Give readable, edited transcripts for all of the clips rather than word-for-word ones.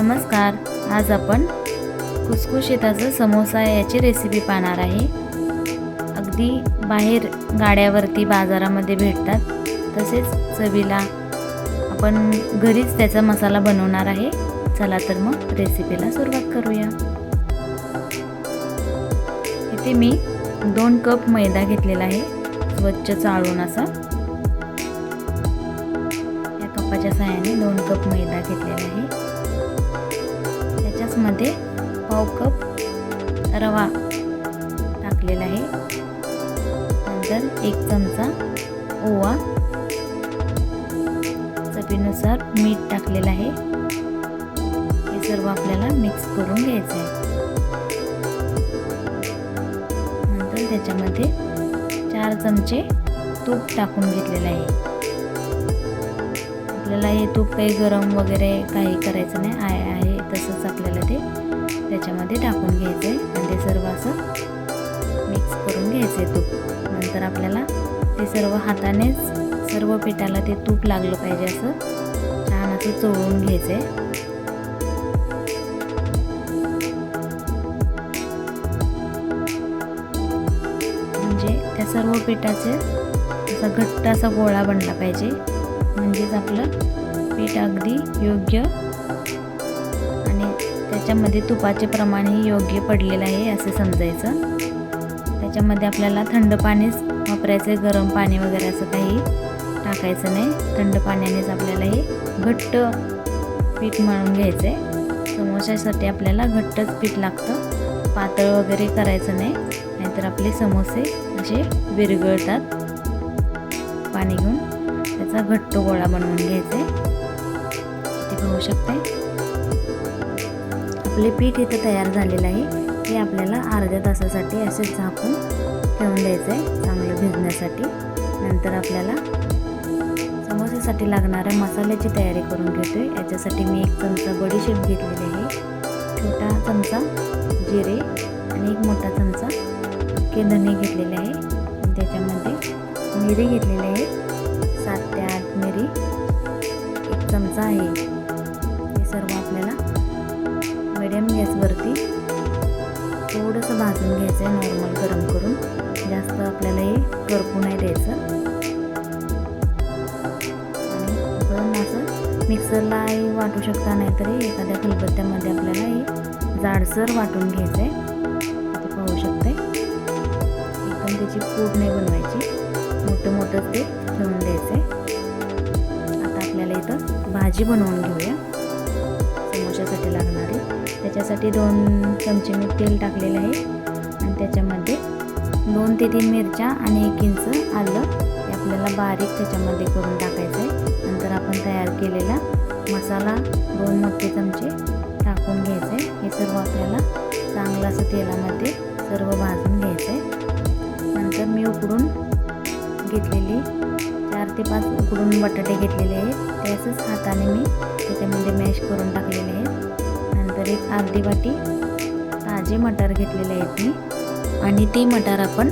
नमस्कार. आज आपण खुसखुशीताचा समोसा याची रेसिपी पाहणार आहे. अगदी बाहेर गाड्यावरती बाजारामध्ये भेटतात, तसेच चवीला आपण घरीच त्याचा मसाला बनवणार आहे. चला तर मग रेसिपीला सुरुवात करूया. इथे मी 2 कप मैदा घेतलेला आहे, स्वच्छ चाळून असा. या कपाच्या सहाय्याने 2 कप मैदा घेतलेला आहे. त्याच्यामध्ये पाव कप रवा टाकलेला आहे. नंतर 1 चमचा ओवा, चवीनुसार मीठ टाकलेलं आहे. हे सर्व आपल्याला मिक्स करून घ्यायचं आहे. नंतर त्याच्यामध्ये 4 चमचे तूप टाकून घेतलेलं आहे. आपल्याला हे तूप काही गरम वगैरे काही करायचं नाही आहे तसंच आपल्याला ते त्याच्यामध्ये टाकून घ्यायचं आहे आणि ते सर्व असं मिक्स करून घ्यायचं आहे तूप. नंतर आपल्याला ते सर्व हातानेच सर्व पिठाला ते तूप लागलं पाहिजे, असं छान असं चोळून घ्यायचं आहे. म्हणजे त्या सर्व पिठाचे असा घट्ट असा गोळा बनला पाहिजे, म्हणजेच आपलं पीठ अगदी योग्य आणि त्याच्यामध्ये तुपाचे प्रमाणही योग्य पडलेलं आहे असे समजायचं. त्याच्यामध्ये आपल्याला थंड पाणीच वापरायचं, गरम पाणी वगैरे असं काही टाकायचं नाही. थंड पाण्यानेच आपल्याला हे घट्ट पीठ मळून घ्यायचं आहे. समोशासाठी आपल्याला घट्टच पीठ लागतं, पातळ वगैरे करायचं नाही, नाहीतर आपले समोसे असे विरघळतात. पाणी घेऊन त्याचा घट्ट गोळा बनवून घ्यायचा आहे. ते पाहू शकते आपले पीठ इथं तयार झालेलं आहे. हे आपल्याला अर्ध्या तासासाठी असे झाकून ठेवून द्यायचं आहे, चांगलं भिजण्यासाठी. नंतर आपल्याला समोसेसाठी लागणाऱ्या मसाल्याची तयारी करून घेतोय. याच्यासाठी मी 1 चमचा बडीशेप घेतलेली आहे, छोटा चमचा जिरे आणि 1 मोठा चमचा अख्खे धणे घेतलेले आहे. त्याच्यामध्ये मिरी घेतलेली आहे, 7 ते 8 मिरी 1 चमचा आहे. हे सर्व आपल्याला मीडियम गॅसवरती थोडंसं भाजून घ्यायचं आहे, नॉर्मल गरम करून. जास्त आपल्याला हे करपू नाही द्यायचं. आणि आपण असं मिक्सरलाही वाटू शकता, नाहीतरी एखाद्या खलबत्त्यामध्ये आपल्याला हे जाडसर वाटून घ्यायचं आहे. ते पाहू शकते एकदम त्याची पूड नाही बनवायची, मोठं मोठं ते ठेवून द्यायचं आहे. आता आपल्याला इथं भाजी बनवून घेऊया समोशासाठी लागणारी. त्याच्यासाठी 2 चमचे मी तेल टाकलेलं आहे आणि त्याच्यामध्ये 2 ते 3 मिरच्या आणि 1 इंच आलं हे आपल्याला बारीक त्याच्यामध्ये करून टाकायचं आहे. नंतर आपण तयार केलेला मसाला 2 मोठे चमचे टाकून घ्यायचं आहे. हे सर्व आपल्याला चांगलं असं तेलामध्ये सर्व भाजून घ्यायचं आहे. नंतर मी उकडून घेतलेली 4 ते 5 उकडून बटाटे घेतलेले आहेत, ते असंच हाताने मी त्याच्यामध्ये मॅश करून टाकलेले आहेत. नंतर 1 अर्धी वाटी ताजे मटार घेतलेले आहेत मी, आणि ते मटार आपण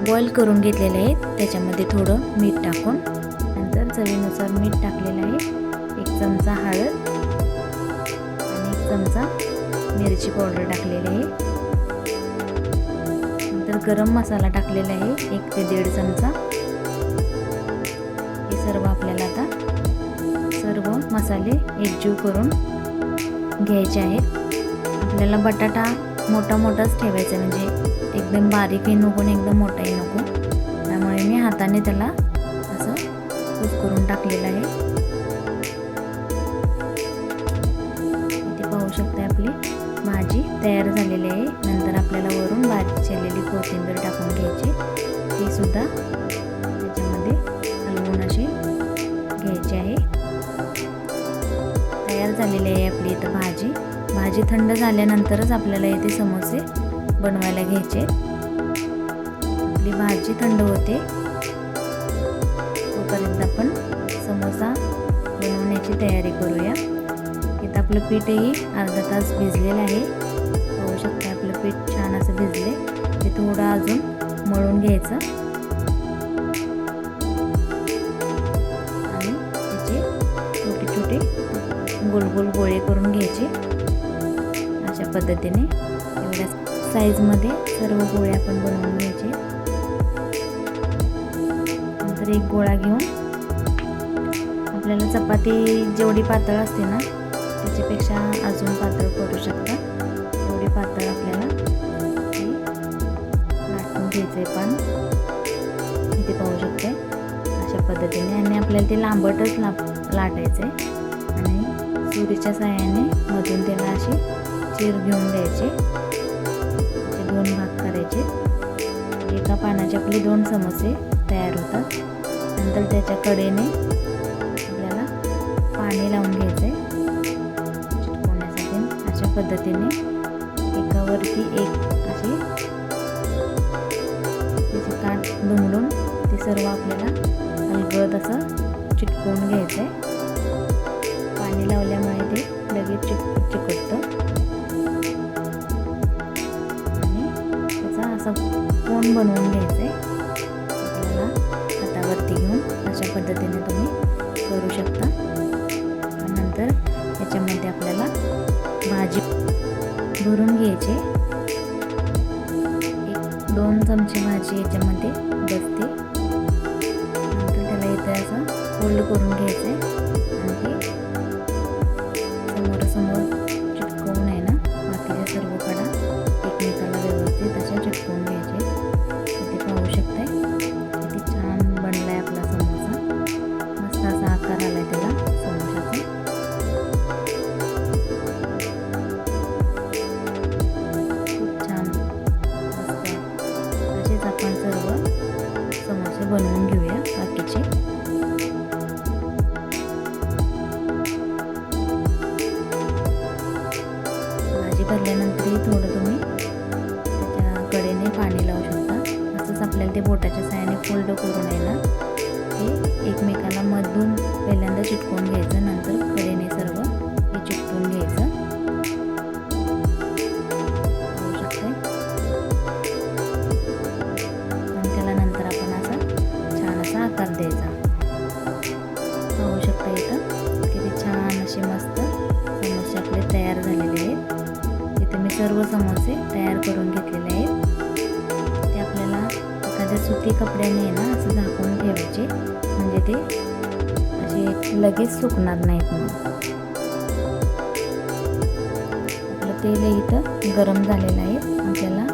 बॉईल करून घेतलेले आहेत. त्याच्यामध्ये थोडं मीठ टाकून, नंतर चवीनुसार मीठ टाकलेलं आहे. 1 चमचा हळद आणि 1 चमचा मिरची पावडर टाकलेली आहे. नंतर गरम मसाला टाकलेला आहे 1 ते 1.5 चमचा. हे सर्व आपल्याला आता सर्व मसाले एकजीव करून घ्यायचे आहेत. आपल्याला बटाटा मोठा मोठाच ठेवायचा, म्हणजे एकदम बारीकही नको आणि एकदम मोठाही नको. त्यामुळे मी हाताने त्याला असं कुस्करून टाकलेलं आहे. इथे पाहू शकता आपली भाजी तयार झालेली आहे. नंतर आपल्याला वरून बारीक चिरलेली कोथिंबीर टाकून घ्यायची, ती सुद्धा त्याच्यामध्ये हलवून अशी घ्यायची आहे. तयार झालेली आहे आपली इथं भाजी. भाजी थंड झाल्यानंतरच आपल्याला इथे समोसे बनवायला घ्यायचे. आपली भाजी थंड होते तोपर्यंत आपण समोसा बनवण्याची तयारी करूया. इथं आपलं पीठही अर्धा तास भिजलेलं आहे. पाहू शकता आपलं पीठ छान असं भिजले. ते थोडं अजून मळून घ्यायचं आणि त्याचे छोटे छोटे गोल गोल गोळे करून घ्यायचे. अशा पद्धतीने एवढ्या साईजमध्ये सर्व गोळे आपण बनवून घ्यायचे. नंतर एक गोळा घेऊन आपल्याला चपाती जेवढी पातळ असते ना त्याच्यापेक्षा अजून पातळ करू शकता. एवढी पातळ आपल्याला लाटून घ्यायचे पण इथे पाहू शकते अशा पद्धतीने. आणि आपल्याला ते लांबटच लाटायचे आणि सुरीच्या साहाय्याने मधून त्याला अशी चीर घेऊन द्यायचे. त्याचे 2 भाग करायचे. एका पानाचे आपले 2 समोसे तयार होतात. नंतर त्याच्या कडेने आपल्याला पाणी लावून घ्यायचे चिटकवण्यासाठी. अशा पद्धतीने एकावरती एक असे त्याचे काठ दुमडून ते सर्व आपल्याला अलगद असं चिटकवून घ्यायचं. पाणी लावल्यामुळे ते लगेच चिकटतं आणि त्याचा असा कोन बनवून घ्यायचं आपल्याला हातावरती घेऊन. अशा पद्धतीने तुम्ही करू शकता. नंतर याच्यामध्ये आपल्याला भाजी भरून घ्यायची. 1-2 चमचे भाजी याच्यामध्ये बसते. नंतर त्याला इथे असं फोल्ड करून घ्यायचं आणि ते समोरासमोर चिटकवून आहे ना बाकीच्या सर्व कडा एकमेकाला व्यवस्थित अशा चिटकवून घ्यायचे. इथे पाहू शकताय किती छान बनलाय आपला समोसा. मस्त असा आकार आलाय त्याला समोसाचा. खूप छान मस्त. असेच आपण सर्व समोसे बनवून घेऊया बाकीचे. भाजी भरल्यानंतरही थोडं तुम्ही त्याच्या कडेने पाणी लावू शकता. असंच आपल्याला ते बोटाच्या साहाय्याने फोल्ड करून आहे ना ते एकमेकाला मधून पहिल्यांदा चिटकवून घ्यायचं. नंतर कडेने सर्व हे चिटकवून घ्यायचं. पाहू शकता. आणि त्याला नंतर आपण असा छान असा आकार द्यायचा. पाहू शकता इथं किती छान असे मस्त समोसे आपले तयार झालेले आहेत. इथे मी सर्व समोसे तयार करून घेतलेले आहेत. ते आपल्याला एखाद्या सुती कपड्याने ना असं झाकून ठेवायचे म्हणजे ते असे लगेच सुकणार नाहीत. मग आपलं तेल इथं गरम झालेलं आहे. आपल्याला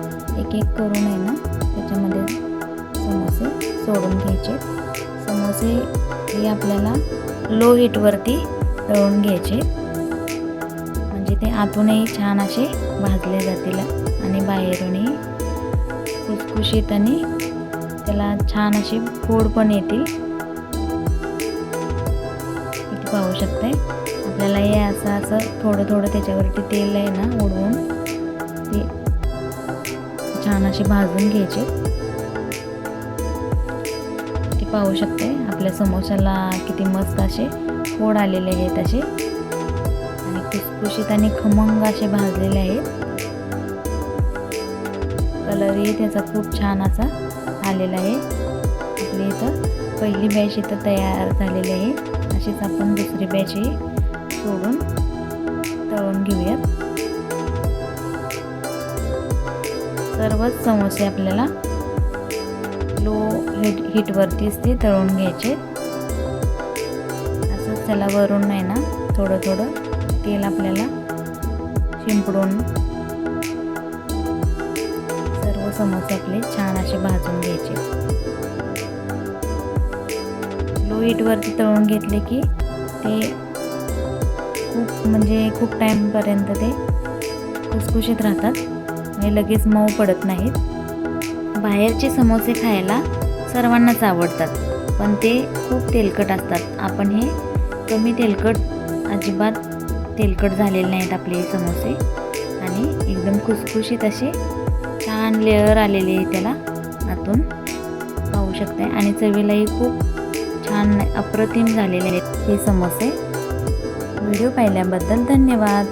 एक एक करून आहे ना त्याच्यामध्ये समोसे सोडून घ्यायचे. समोसे हे आपल्याला लो हीटवरती तळून घ्यायचे म्हणजे ते आतूनही छान असे भाजले जातील आणि बाहेरूनही खुसखुशीत आणि त्याला छान असे फोड पण येतील. इथे पाहू शकताय आपल्याला हे असं थोडं थोडं त्याच्यावरती तेल आहे ना उडवून ते छान असे भाजून घ्यायचे. ते पाहू शकताय आपल्या समोसाला किती मस्त असे फोड आलेले आहेत असे आणि खुसखुशीत आणि खमंग असे भाजलेले आहेत. कलरही त्याचा खूप छान असा आलेला आहे. आपली इथं पहिली बॅच इथं तयार झालेली आहे. अशीच आपण दुसरी बॅचही सोडून तळून घेऊयात. सर्वच समोसे आपल्याला लो हीटवरतीच ते तळून घ्यायचे. असंच त्याला वरून नाही ना थोडं थोडं तेल आपल्याला शिंपडून सर्व समोसे आपले छान असे भाजून घ्यायचे. लो हीटवरती तळून घेतले की ते खूप टाईमपर्यंत ते खुसखुशीत राहतात आणि लगेच मऊ पडत नाहीत. बाहेरचे समोसे खायला सर्वांनाच आवडतात पण ते खूप तेलकट असतात. आपण हे कमी तेलकट अजिबात तेलकट झालेले नाहीत आपले समोसे आणि एकदम खुसखुशीत असे छान लेअर आलेले आहे त्याला आतून पाहू शकताय. आणि चवीलाही खूप छान अप्रतिम झालेले आहेत हे समोसे. व्हिडिओ पाहिल्याबद्दल धन्यवाद.